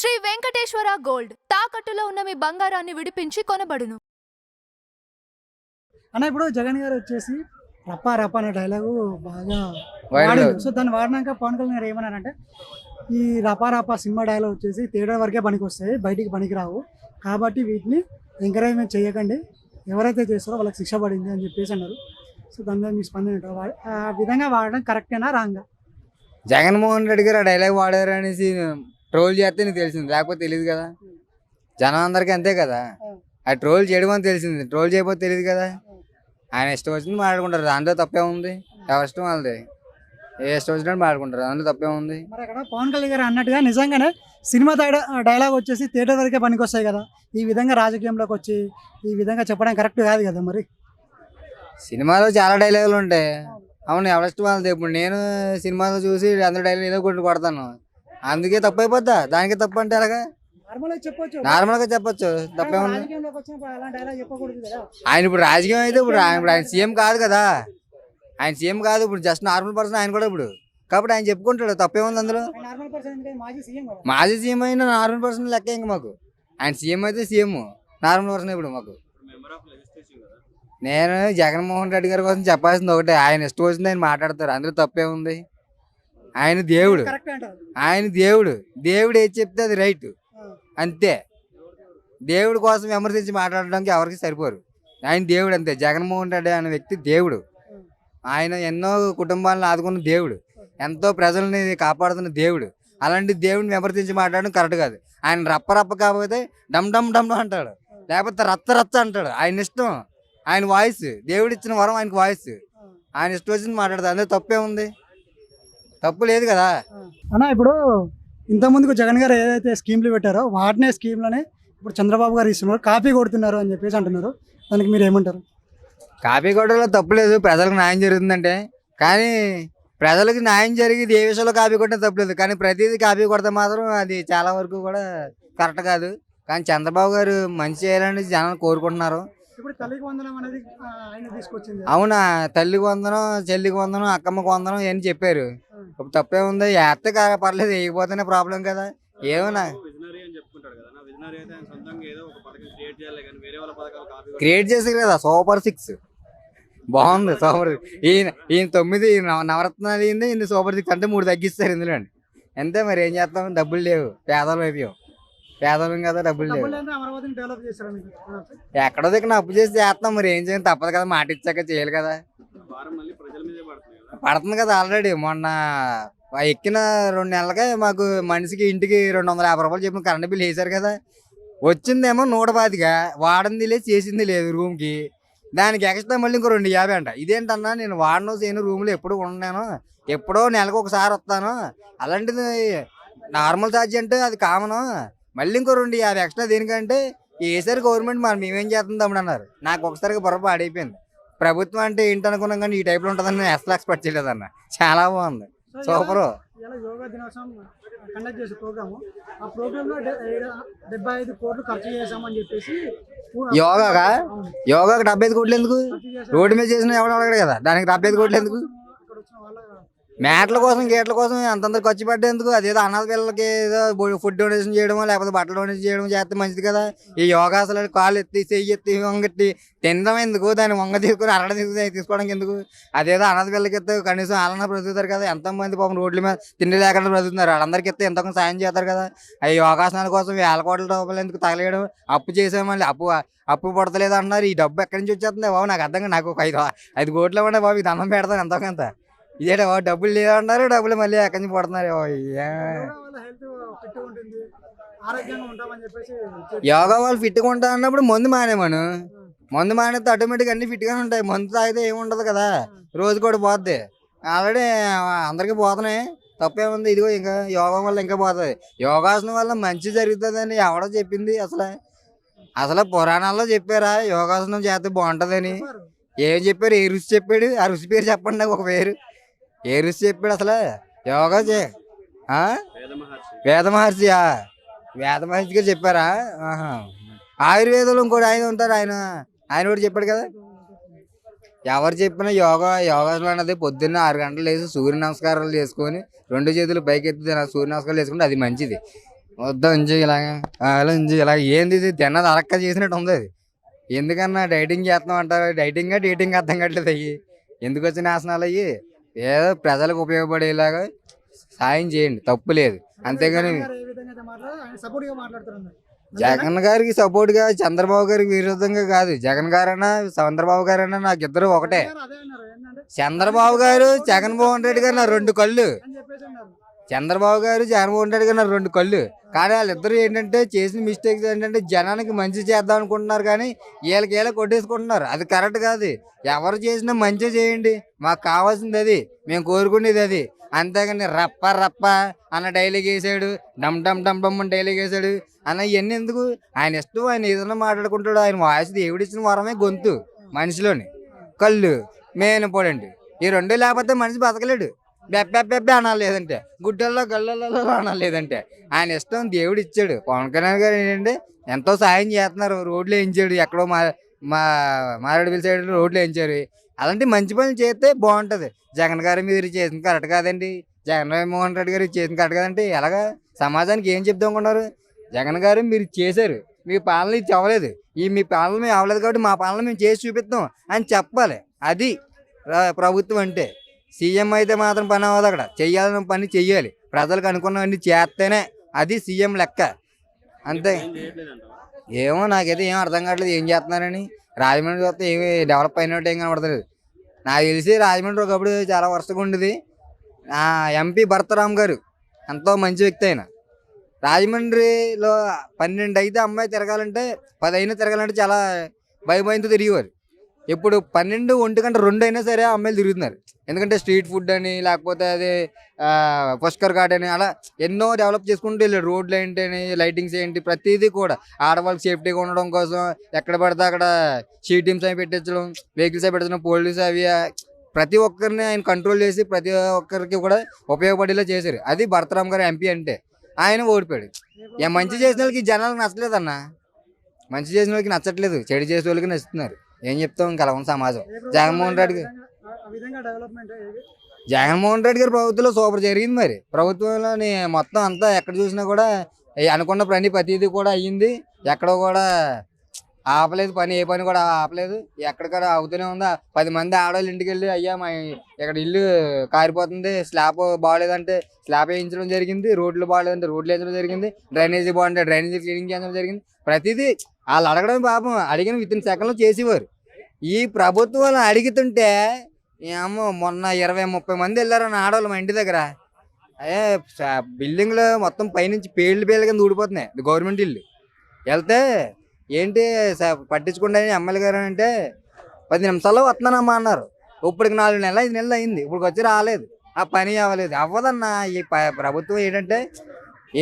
Shri Venkateswara gold తాకట్టులో ఉన్న మీ బంగారాన్ని విడిపించి కొనబడును. అన్న ఇప్పుడు జగన్ గారు వచ్చేసి రప్ప రప్ప అనే డైలాగు బాగా వైరల్ వాడిండు. సో దాన్ని వాడినాక పవన్ కళ్యాణ్ గారు ఏమన్నారంటే ఈ రపా రపా సినిమా డైలాగ్ వచ్చేసి థియేటర్ వరకే పనికి వస్తాయి, బయటికి పనికి రావు, కాబట్టి వీటిని ఎంకరేజ్మెంట్ చేయకండి, ఎవరైతే చేస్తారో వాళ్ళకి శిక్ష పడింది అని చెప్పేసి అన్నారు. సో దాని మీద మీ స్పందన ఏంటో? ఆ విధంగా వాడడం కరెక్టేనా రాంగా? జగన్మోహన్ రెడ్డి గారు ఆ డైలాగ్ వాడారు అనేసి ట్రోల్ చేస్తే నీకు తెలిసింది, లేకపోతే తెలియదు కదా. జనం అందరికీ అంతే కదా, ఆ ట్రోల్ చేయడం అని తెలిసింది, ట్రోల్ చేయకపోతే తెలియదు కదా. ఆయన ఇష్టం వచ్చింది మాట్లాడుకుంటారు, దాంట్లో తప్పే ఉంది. ఎవరి ఇష్టం వాళ్ళది, ఏ ఇష్టం వచ్చినట్టు మాట్లాడుకుంటారు, దాంట్లో తప్పే ఉంది. మరి అక్కడ పవన్ కళ్యాణ్ గారు అన్నట్టుగా నిజంగానే సినిమా డైలాగ్ వచ్చేసి థియేటర్ వరకే పనికి వస్తాయి కదా, ఈ విధంగా రాజకీయంలోకి వచ్చి ఈ విధంగా చెప్పడం కరెక్ట్ కాదు కదా. మరి సినిమాలో చాలా డైలాగులు ఉంటాయి. అవును, ఎవరి ఇష్టం వాళ్ళది. ఇప్పుడు నేను సినిమాలో చూసి అందరు డైలాగ్ ఏదో కొట్టి కొడతాను, అందుకే తప్పు అయిపోద్దా? దానికి తప్పు అంటే అలాగా నార్మల్గా చెప్పొచ్చు, తప్పే ఉంది. ఆయన ఇప్పుడు రాజకీయం అయితే ఇప్పుడు ఆయన సీఎం కాదు కదా, ఆయన సీఎం కాదు, ఇప్పుడు జస్ట్ నార్మల్ పర్సన్ ఆయన కూడా ఇప్పుడు. కాబట్టి ఆయన చెప్పుకుంటాడు, తప్పే ఉంది అందులో. మాజీ సీఎం అయినా నార్మల్ పర్సన్ లెక్క ఇంక మాకు. ఆయన సీఎం అయితే సీఎం, నార్మల్ పర్సన్ ఇప్పుడు మాకు. నేను జగన్మోహన్ రెడ్డి గారి కోసం చెప్పాల్సింది ఒకటే, ఆయన ఇష్టం వచ్చింది ఆయన మాట్లాడతారు, అందులో తప్పే ఉంది. ఆయన దేవుడు, ఆయన దేవుడు, దేవుడు ఏది చెప్తే అది రైట్ అంతే. దేవుడి కోసం విమర్శించి మాట్లాడడానికి ఎవరికి సరిపోరు. ఆయన దేవుడు అంతే. జగన్మోహన్ రెడ్డి అనే వ్యక్తి దేవుడు. ఆయన ఎన్నో కుటుంబాలను ఆదుకున్న దేవుడు, ఎంతో ప్రజల్ని కాపాడుతున్న దేవుడు. అలాంటి దేవుడిని విమర్శించి మాట్లాడడం కరెక్ట్ కాదు. ఆయన రప్ప రప్ప కాకపోతే డమ్ డమ్ డమ్ అంటాడు, లేకపోతే రచ్చ రచ్చ అంటాడు. ఆయన ఇష్టం, ఆయన వాయిస్, దేవుడు ఇచ్చిన వరం ఆయనకు వాయిస్. ఆయన ఇష్టం వచ్చింది మాట్లాడతాడు, అందులో తప్పే ఉంది, తప్పు లేదు కదా. అన్న ఇప్పుడు ఇంతకుముందుకు జగన్ గారు ఏదైతే స్కీమ్లు పెట్టారో వాటినే స్కీమ్లనే ఇప్పుడు చంద్రబాబు గారు ఇస్తున్నారు, కాపీ కొడుతున్నారు అని చెప్పేసి అంటున్నారు. దానికి మీరు ఏమంటారు? కాపీ కొట్టడంలో తప్పులేదు, ప్రజలకు న్యాయం జరుగుతుందంటే. కానీ ప్రజలకు న్యాయం జరిగేది ఏ విషయంలో కాపీ కొట్టినా తప్పులేదు, కానీ ప్రతిదీ కాపీ కొడితే మాత్రం అది చాలా వరకు కూడా కరెక్ట్ కాదు. కానీ చంద్రబాబు గారు మంచి చేయాలని జనాలు కోరుకుంటున్నారు. ఇప్పుడు తల్లికి వందనం అనేది ఆయన తీసుకొచ్చింది. అవునా, తల్లికి వందనం, చెల్లికి వందనం, అక్కమ్మకి వందనం అని చెప్పారు. ఇప్పుడు తప్పే ఉంది, వేస్తే పర్లేదు, వేయకపోతేనే ప్రాబ్లం కదా. ఏమన్నా క్రియేట్ చేసారు కదా, సూపర్ 6 బాగుంది. సూపర్ ఈయన 9 నవరత్నాలు అయింది, ఈయన సూపర్ 6 అంటే 3 తగ్గిస్తారు ఇందులో. అంతే, మరి ఏం చేస్తాం, డబ్బులు లేవు, పేదలు అయిపోయాం, పేదలం కదా, డబ్బులు లేవు. ఎక్కడో దగ్గర అప్పు చేసి చేస్తాం, మరి ఏం చేయాలి, తప్పదు కదా, మాట ఇచ్చాక చేయాలి కదా. పడుతుంది కదా ఆల్రెడీ. మొన్న ఎక్కిన 2 నెలలకే మాకు మనిషికి ఇంటికి 250 రూపాయలు చెప్పిన కరెంట్ బిల్ వేసారు కదా. వచ్చిందేమో 125, వాడింది లేదు, చేసింది లేదు రూమ్కి. దానికి ఎక్స్ట్రా మళ్ళీ ఇంకో 250 అంట. ఇదేంటన్నా, నేను వాడను చేయను, రూమ్లో ఎప్పుడు ఉన్నాను, ఎప్పుడో నెలకు ఒకసారి వస్తాను, అలాంటిది నార్మల్ ఛార్జ్ అంటే అది కామను, మళ్ళీ ఇంకో 250 ఎక్స్ట్రా దేనికంటే వేసారు గవర్నమెంట్, మరి మేమేం చేస్తుంది తమ్ముడు అన్నారు. నాకు ఒకసారిగా బుర్ర పాడైపోయింది. ప్రభుత్వం అంటే ఏంటనుకున్నాం, కానీ ఈ టైప్లో ఉంటుందని నేను అసలు ఎక్స్పెక్ట్ చేయలేదన్న. చాలా బాగుంది, సూపర్. యోగా దినోత్సవం కండక్ట్ చేసే ప్రోగ్రాము, ఆ ప్రోగ్రాంలో 75 కోట్లు ఖర్చు చేసామని చెప్పేసి. యోగాగా 75 కోట్లు ఎందుకు? రోడ్డు మీద చేసిన ఎవరు అడగడు కదా, దానికి 75 కోట్లు ఎందుకు? మేట్ల కోసం గేట్ల కోసం అంతంత ఖర్చు పెట్టేందుకు? అదేదో అనాథ పిల్లలకి ఏదో ఫుడ్ డొనేషన్ చేయడమో లేకపోతే బట్టలు డొనేషన్ చేయడం చేస్తే మంచిది కదా. ఈ యోగాసనాలు కాళ్ళు ఎత్తి, చెయ్యి ఎత్తి, వంగెత్తి తినడం ఎందుకు? దాన్ని వంగ తీసుకుని అరడ తీసుకోవడానికి ఎందుకు? అదేదో అనాథ పిల్లలకి ఎత్తే కనీసం వాళ్ళన్నా బ్రతుకుతారు కదా. ఎంతమంది పాపం రోడ్ల మీద తిండి లేకుండా బ్రతుకుతున్నారు, వాళ్ళందరికీ ఎత్తే ఎంతకంత సాయం చేస్తారు కదా. ఈ యోగాసనాల కోసం వేల కోట్ల రూపాయలు ఎందుకు తగలేయడం? అప్పు చేసామని అప్పు పడతలేదు అంటున్నారు. ఈ డబ్బు ఎక్కడి నుంచి వచ్చేస్తుంది బాబు? నాకు అర్థంగా, నాకు ఒక 5 కోట్లు ఇవ్వండి బాబు, ఇది దండం పెడతాను ఎంతకంత. ఇదేట బాబు, డబ్బులు లేదంటారు, డబ్బులు మళ్ళీ ఎక్కడి నుంచి పడుతున్నారు. యోగా వాళ్ళు ఫిట్గా ఉంటా అన్నప్పుడు మందు మానేమను, మందు మానేస్తే ఆటోమేటిక్ అన్ని ఫిట్గానే ఉంటాయి. మందు తాగితే ఏముండదు కదా, రోజు కూడా పోద్ది. ఆల్రెడీ అందరికీ పోతున్నాయి, తప్పేముంది. ఇదిగో ఇంకా యోగా వల్ల ఇంకా పోతుంది. యోగాసనం వల్ల మంచి జరుగుతుందని ఎవడో చెప్పింది? అసలు పురాణాల్లో చెప్పారా యోగాసనం చేస్తే బాగుంటుందని? ఏం చెప్పారు? ఏ ఋషి చెప్పాడు? ఆ ఋషి పేరు చెప్పండి నాకు, ఒక పేరు. ఏ ఋషి చెప్పాడు అసలు యోగా వేద మహర్షియా? వేద మహర్షి గారు చెప్పారా? ఆయుర్వేదంలో ఇంకోటి ఆయన ఉంటారు, ఆయన కూడా చెప్పాడు కదా. ఎవరు చెప్పినా యోగాసనం అన్నది పొద్దున్న 6 గంటలు లేసి సూర్య నమస్కారాలు చేసుకొని 2 చేతులు పైకెత్తి సూర్య నమస్కారాలు చేసుకుంటే అది మంచిది. వద్దు ఉంచి ఇలాగ అలా ఉంచి ఇలాగ ఏంది ఇది తిన్నది అలక్క చేసినట్టు ఉంది అది. ఎందుకన్నా డైటింగ్ చేస్తున్నాం అంటారు, డైటింగ్ అర్థం కావట్లేదు అయ్యి. ఎందుకు వచ్చిన ఆసనాలు అయ్యి? ఏదో ప్రజలకు ఉపయోగపడేలాగా సాయం చేయండి, తప్పు లేదు. అంతేగాని జగన్ గారు ఏ విధంగా అయితే మాట్లాడారో ఆయన సపోర్ట్ గా మాట్లాడుతున్నారు. జగన్ గారికి సపోర్ట్ గా చంద్రబాబు గారికి విరుద్ధంగా కాదు. జగన్ గారన్నా చంద్రబాబు గారన్నా నాకు ఇద్దరు ఒకటే. అదే అన్నారు ఏంటంటే చంద్రబాబు గారు జగన్మోహన్ రెడ్డి గారు నా రెండు కళ్ళు. అని చెప్పేసి అన్నారు. చంద్రబాబు గారు జగన్మోహన్ రెడ్డి గారు నా రెండు కళ్ళు. కానీ వాళ్ళిద్దరు ఏంటంటే చేసిన మిస్టేక్స్ ఏంటంటే జనానికి మంచి చేద్దాం అనుకుంటున్నారు, కానీ వీళ్ళకి కొట్టేసుకుంటున్నారు. అది కరెక్ట్ కాదు. ఎవరు చేసినా మంచి చేయండి, మాకు కావాల్సింది అది, మేము కోరుకునేది అది. అంతేగాని రప్ప రప్ప అన్న డైలాగ్ వేసాడు, డమ్ డమ్ డమ్ డమ్ అని డైలాగ్ వేసాడు అన్న, ఇవన్నీ ఎందుకు? ఆయన ఇష్టం, ఆయన ఏదైనా మాట్లాడుకుంటాడు. ఆయన వాయిస్ దేవుడిచ్చిన వరమే గొంతు, మనిషిలోని కళ్ళు మెయిన్ ఇంపార్టెంట్. ఈ రెండు లేకపోతే మనిషి బతకలేడు. బెబ్బెబ్బెబ్బే అనాలి, లేదంటే గుడ్డల్లో గళ్ళల్లో అనాలి, లేదంటే ఆయన ఇష్టం దేవుడు ఇచ్చాడు. పవన్ కళ్యాణ్ గారు ఏంటంటే ఎంతో సాయం చేస్తున్నారు. రోడ్లు వేయించాడు, ఎక్కడో మా మారేడుమిల్లి సైడ్ రోడ్లు వేయించారు. అలాంటి మంచి పనులు చేస్తే బాగుంటుంది. జగన్ గారు మీరు చేసింది కరెక్ట్ కాదండి, జగన్మోహన్ రెడ్డి గారు చేసింది కరెక్ట్ కాదంటే ఎలాగా? సమాజానికి ఏం చెప్దాం అనుకున్నారు? జగన్ గారు మీరు చేశారు, మీ పాలన ఇది అవ్వలేదు, మీ పాలన మేము అవ్వలేదు కాబట్టి మా పాలన మేము చేసి చూపిస్తాం అని చెప్పాలి. అది ప్రభుత్వం అంటే. సీఎం అయితే మాత్రం పని అవ్వదు. అక్కడ చెయ్యాలని పని చెయ్యాలి, ప్రజలకు అనుకున్నవన్నీ చేస్తేనే అది సీఎం లెక్క. అంతే. ఏమో నాకైతే ఏం అర్థం కావట్లేదు ఏం చేస్తున్నారని. రాజమండ్రి చూస్తే ఏమి డెవలప్ అయినట్టు ఏం కనబడతలేదు. నాకు తెలిసి రాజమండ్రి ఒకప్పుడు చాలా వరుసగా ఉండేది. ఎంపీ భరతరామ్ గారు ఎంతో మంచి వ్యక్తి. అయినా రాజమండ్రిలో 12 అయితే అమ్మాయి తిరగాలంటే 10 అయినా తిరగాలంటే చాలా భయంతో తిరిగేవారు. ఇప్పుడు 12, 1 అయినా సరే అమ్మాయిలు తిరుగుతున్నారు. ఎందుకంటే స్ట్రీట్ ఫుడ్ అని, లేకపోతే అది పుష్కర్ ఘాట్ అని, అలా ఎన్నో డెవలప్ చేసుకుంటూ వెళ్ళారు. రోడ్లు ఏంటని, లైటింగ్స్ ఏంటి, ప్రతిదీ కూడా ఆడవాళ్ళకి సేఫ్టీగా ఉండడం కోసం ఎక్కడ పడితే అక్కడ షీ టీమ్స్ అవి పెట్టించడం, వెహికల్స్ అవి పెట్టించడం, పోలీస్ అవి ప్రతి ఒక్కరిని ఆయన కంట్రోల్ చేసి ప్రతి ఒక్కరికి కూడా ఉపయోగపడేలా చేశారు. అది భరతరామ్ గారు ఎంపీ అంటే. ఆయన ఓడిపోయాడు. మంచి చేసిన వాళ్ళకి జనాలకు నచ్చలేదు అన్న. మంచి చేసిన వాళ్ళకి నచ్చట్లేదు, చెడు చేసే వాళ్ళకి నచ్చుతున్నారు. ఏం చెప్తాం ఇంకా అలా ఉంది సమాజం. జగన్మోహన్ రెడ్డి గారు జగన్మోహన్ రెడ్డి గారి ప్రభుత్వంలో సూపర్ జరిగింది. మరి ప్రభుత్వంలో మొత్తం అంతా ఎక్కడ చూసినా కూడా అనుకున్న పని ప్రతిదీ కూడా అయ్యింది. ఎక్కడ కూడా ఆపలేదు పని, ఏ పని కూడా ఆపలేదు. ఎక్కడికక్కడ అవుతూనే ఉందా. 10 మంది ఆడవాళ్ళు ఇంటికి వెళ్ళి అయ్యా మా ఇక్కడ ఇల్లు కారిపోతుంది, స్లాబ్ బాగోలేదంటే స్లాబ్ వేయించడం జరిగింది, రోడ్లు బాగోలేదంటే రోడ్లు వేయించడం జరిగింది, డ్రైనేజీ బాగుంటే డ్రైనేజీ క్లీనింగ్ చేయడం జరిగింది. ప్రతిదీ వాళ్ళు అడగడం పాపం అడిగిన విత్ ఇన్ సెకండ్లో చేసేవారు. ఈ ప్రభుత్వాలు అడుగుతుంటే ఏమో మొన్న 20-30 మంది వెళ్ళారన్న ఆడవాళ్ళు మా ఇంటి దగ్గర. అదే బిల్డింగ్లో మొత్తం పైనుంచి పేర్లు కింద ఊడిపోతున్నాయి. గవర్నమెంట్ ఇల్లు వెళ్తే ఏంటి పట్టించుకుంటే ఎమ్మెల్యే గారు అంటే 10 నిమిషాల్లో వస్తున్నానమ్మా అన్నారు. ఇప్పటికి 4 నెలలు 5 నెలలు అయింది, ఇప్పుడు వచ్చి రాలేదు, ఆ పని అవ్వలేదు. అవ్వదన్న ఈ ప్రభుత్వం ఏంటంటే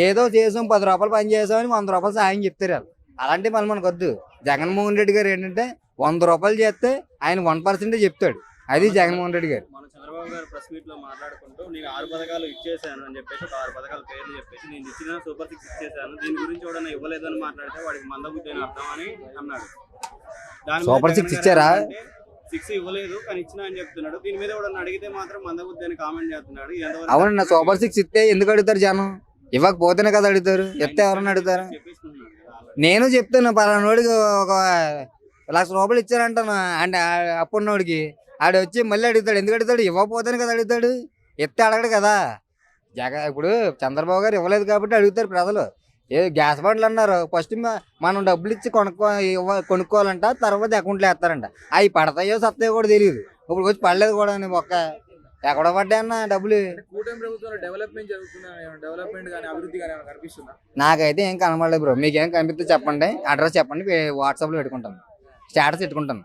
ఏదో చేసాం, 10 రూపాయలు పని చేసామని 100 రూపాయలు సాయం చెప్తారు వాళ్ళు. అలాంటి పని మనకు వద్దు. జగన్మోహన్ రెడ్డి గారు ఏంటంటే 100 రూపాయలు చేస్తే ఆయన 1% చెప్తాడు. అది జగన్మోహన్ రెడ్డి గారు. మన చంద్రబాబు గారు ప్రెస్ మీట్ లో మాట్లాడుకుంటూ నేను 6 పథకాలు ఇచ్చేసాను అని చెప్పేసి, 6 పథకాల పేర్లు చెప్పేసి, నేను ఇచ్చిన సూపర్ 6 ఇచ్చేసాను, దీని గురించి కూడా ఇవ్వలేదు అని మాట్లాడితే వాడికి మందబుద్ధి అని అర్థం అని అన్నాడు. దాని సూపర్ 6 ఇచ్చారా? 6 ఇవ్వలేదు కానీ ఇచ్చినా అని చెప్తున్నాడు. దీని మీద కూడా అడిగితే మాత్రం మందబుద్ధి అని కామెంట్ చేస్తున్నాడు. అవును, నా సూపర్ 6 ఇస్తే ఎందుకు అడుగుతారు జనం? ఇవ్వకపోతేనే కదా అడుగుతారు, ఎత్తే ఎవరన్నా అడుగుతారు? నేను చెప్తాను పలానోడికి 1 లక్ష రూపాయలు ఇచ్చారంటాను అంటే అప్పుడున్నోడికి ఆడు వచ్చి మళ్ళీ అడుగుతాడు. ఎందుకు అడుగుతాడు? ఇవ్వకపోతేనే కదా అడుగుతాడు, ఎత్తే అడగడు కదా. ఇప్పుడు చంద్రబాబు గారు ఇవ్వలేదు కాబట్టి అడుగుతారు ప్రజలు. గ్యాస్ బండ్లు అన్నారు, ఫస్ట్ మనం డబ్బులు ఇచ్చి కొనుక్కోవాలంట, తర్వాత అకౌంట్లో వేస్తారంట. అవి పడతాయో సత్తాయో కూడా తెలియదు. ఇప్పుడు వచ్చి పడలేదు కూడా ఒక్క ఎక్కడ పడ్డాయన్న డబ్బులు. నాకైతే ఏం కనబడలేదు బ్రో. మీకేం కనిపిస్తే చెప్పండి, అడ్రస్ చెప్పండి, వాట్సాప్లో పెట్టుకుంటాను, స్టేటస్ పెట్టుకుంటాను.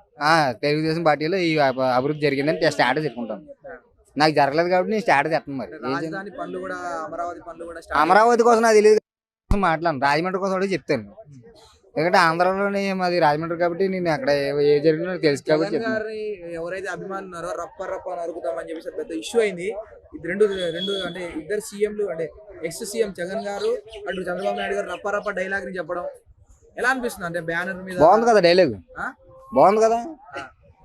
తెలుగుదేశం పార్టీలో ఈ అభివృద్ధి జరిగిందని స్టేటస్ పెట్టుకుంటాను. నాకు జరగలేదు కాబట్టి నేను స్టేటస్ చెప్తాను. మరి అమరావతి కోసం నాకు తెలియదు, మాట్లాడను. రాజమండ్రి కోసం కూడా చెప్తాను, ఎందుకంటే ఆంధ్రాలోనే మాది రాజమండ్రి కాబట్టి నేను అక్కడ ఏ జరిగినా తెలుసు కాబట్టి. ఎవరైతే అభిమానులు ఉన్నారో రప్ప నరుకుతామని చెప్పేసి పెద్ద ఇష్యూ అయింది. ఇది రెండు అంటే ఇద్దరు సీఎంలు, అంటే ఎక్స్ సీఎం జగన్ గారు అటు చంద్రబాబు నాయుడు గారు రప్ప డైలాగ్ ని చెప్పడం ఎలా అనిపిస్తుంది? అంటే బ్యానర్ మీద బాగుంది కదా డైలాగ్, బాగుంది కదా.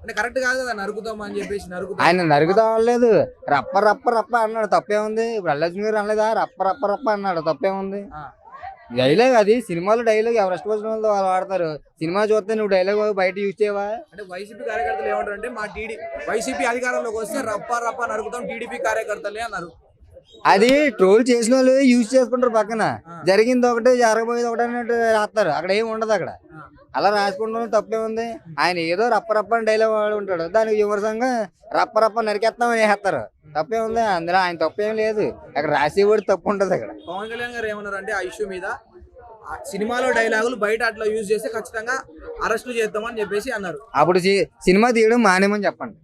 అంటే కరెక్ట్ కాదు కదా నరుకుతామని చెప్పేసి. ఆయన నరుకుతా లేదు, రప్ప అన్నాడు, తప్పే ఉంది. ఇప్పుడు అల్లక్ష్మి గారు అనలేదా రప్ప అన్నాడు, తప్పే ఉంది. డైలాగ్ అది సినిమాలో డైలాగ్ ఎవరు ఇష్టపడిన వాళ్ళు వాళ్ళు వాడతారు. సినిమా చూస్తే నువ్వు డైలాగ్ బయట యూజ్ చేయవా? అంటే వైసీపీ కార్యకర్తలు ఏమంటారు అంటే మా వైసీపీ అధికారంలోకి వస్తే రప్ప నరుకుతాం టీడీపీ కార్యకర్తలే అన్నారు. అది ట్రోల్ చేసిన వాళ్ళు యూజ్ చేసుకుంటారు. పక్కన జరిగింది ఒకటి జరగబోయేది ఒకటి అన్నట్టు రాస్తారు. అక్కడ ఏమి ఉండదు. అక్కడ అలా రాసుకుంటాం తప్పే ఉంది. ఆయన ఏదో రప్ప అని డైలాగ్ వాడు ఉంటాడు, దానికి విమర్శంగా రప్ప నరికేస్తామని వేస్తారు. తప్పే ఉంది అందులో. ఆయన తప్పేం లేదు. అక్కడ రాసేవాడు తప్పు ఉంటుంది. అక్కడ పవన్ కళ్యాణ్ గారు ఏమన్నారు అంటే ఆ ఇష్యూ మీద ఆ సినిమాలో డైలాగులు బయట అట్లా యూజ్ చేస్తే ఖచ్చితంగా అరెస్టులు చేద్దామని చెప్పేసి అన్నారు. అప్పుడు సినిమా తీయడం మానేమని చెప్పండి.